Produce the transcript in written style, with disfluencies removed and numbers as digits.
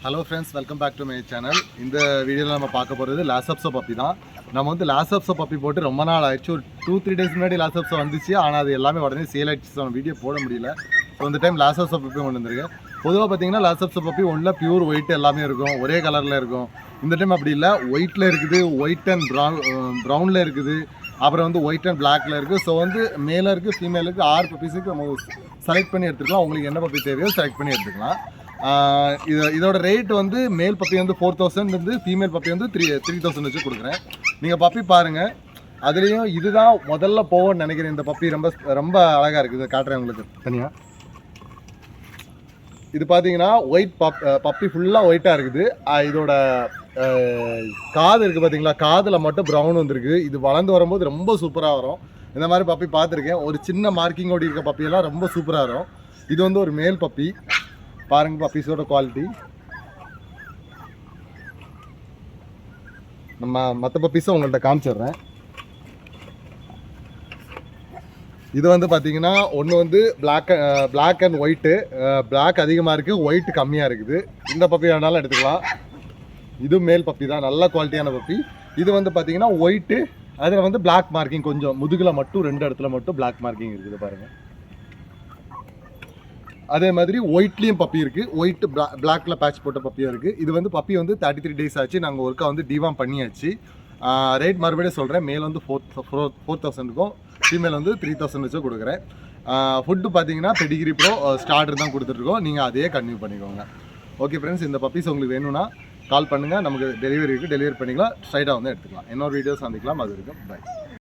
Hello friends, welcome back to my channel. இந்த வீடியோவில் நம்ம பார்க்க போகிறது லாசப்ஸோ பப்பி தான். நம்ம வந்து லாசப்ஸோ பப்பி போட்டு ரொம்ப நாள் ஆயிடுச்சு. ஒரு 2-3 டேஸ் முன்னாடி லாசப்ஸோ வந்துச்சு. ஆனால் அது எல்லாமே உடனே சேல் ஆகிடுச்சு. ஸோ வீடியோ போட முடியல. ஸோ இந்த டைம் லாசப்ஸோ பப்பி கொண்டு வந்திருக்கேன். பொதுவாக பார்த்தீங்கன்னா லாசப்ஸோ பப்பி ஒன்றில் பியூர் ஒயிட் எல்லாமே இருக்கும், ஒரே கலரில் இருக்கும். இந்த டைம் அப்படி இல்லை, ஒயிட்டில் இருக்குது, ஒயிட் அண்ட் ப்ரௌனில் இருக்குது, அப்புறம் வந்து ஒயிட் அண்ட் பிளாக்ல இருக்குது. ஸோ வந்து மேலே இருக்குது, ஃபீமேலுக்கு 6 பப்பீஸுக்கு நம்ம செலக்ட் பண்ணி எடுத்துக்கலாம். உங்களுக்கு என்ன பப்பி தேவையோ செலக்ட் பண்ணி எடுத்துக்கலாம். இதோட ரேட் வந்து மேல் பப்பி வந்து 4000 இருந்து ஃபீமேல் பப்பி வந்து 3000 வச்சு கொடுக்குறேன். நீங்கள் பப்பி பாருங்கள். அதுலேயும் இதுதான் முதல்ல போவோன்னு நினைக்கிறேன். இந்த பப்பி ரொம்ப ரொம்ப அழகாக இருக்குது. இதை காட்டுறேன் உங்களுக்கு தனியாக. இது பார்த்தீங்கன்னா ஒயிட் பப்பி ஃபுல்லாக ஒயிட்டாக இருக்குது. இதோட காது இருக்குது பார்த்தீங்களா, காதில் மட்டும் ப்ரௌன் வந்துருக்கு. இது வளர்ந்து வரும்போது ரொம்ப சூப்பராக வரும். இந்த மாதிரி பப்பி பார்த்துருக்கேன். ஒரு சின்ன மார்க்கிங் ஓடி இருக்க பப்பியெல்லாம் ரொம்ப சூப்பராக வரும். இது வந்து ஒரு மேல் பப்பி. பாருங்க பப்பீஸோட குவாலிட்டி. நம்ம மற்ற பப்பீஸை உங்கள்கிட்ட காமிச்சிடுறேன். இது வந்து பார்த்தீங்கன்னா ஒன்று வந்து பிளாக் அண்ட் ஒயிட்டு. பிளாக் அதிகமாக இருக்குது, ஒயிட் கம்மியாக இருக்குது. இந்த பப்பி வேணாலும் எடுத்துக்கலாம். இதுவும் மேல் பப்பி தான், நல்ல குவாலிட்டியான பப்பி. இது வந்து பார்த்தீங்கன்னா ஒயிட்டு, அதில் வந்து பிளாக் மார்க்கிங் கொஞ்சம் முதுகில் மட்டும் 2 இடத்துல மட்டும் பிளாக் மார்க்கிங் இருக்குது பாருங்கள். அதே மாதிரி ஒயிட்லேயும் பப்பி இருக்குது, ஒயிட் பிளாக்ல பேட்ச் போட்ட பப்பியும் இருக்குது. இது வந்து பப்பி வந்து 33 டேஸ் ஆச்சு. நாங்கள் ஒர்க்கா வந்து டிவாம் பண்ணியாச்சு. ரேட் மறுபடியும் சொல்கிறேன். மேல் வந்து 4000 இருக்கும், ஃபீமேல் வந்து 3000 வச்சு கொடுக்குறேன். ஃபுட்டு பார்த்தீங்கன்னா பெடிகிரி ப்ரோ ஸ்டார்டர் தான் கொடுத்துட்ருக்கோம். நீங்கள் அதையே கன்டினியூ பண்ணிக்கோங்க. ஓகே ஃப்ரெண்ட்ஸ், இந்த பப்பீஸ் உங்களுக்கு வேணும்னா கால் பண்ணுங்கள். நமக்கு டெலிவரி இருக்குது, டெலிவரி பண்ணிக்கலாம். ஸ்ட்ரைட்டாக வந்து எடுத்துக்கலாம். இன்னொரு வீடியோ சந்திக்கலாம். அது இருக்கும். பை.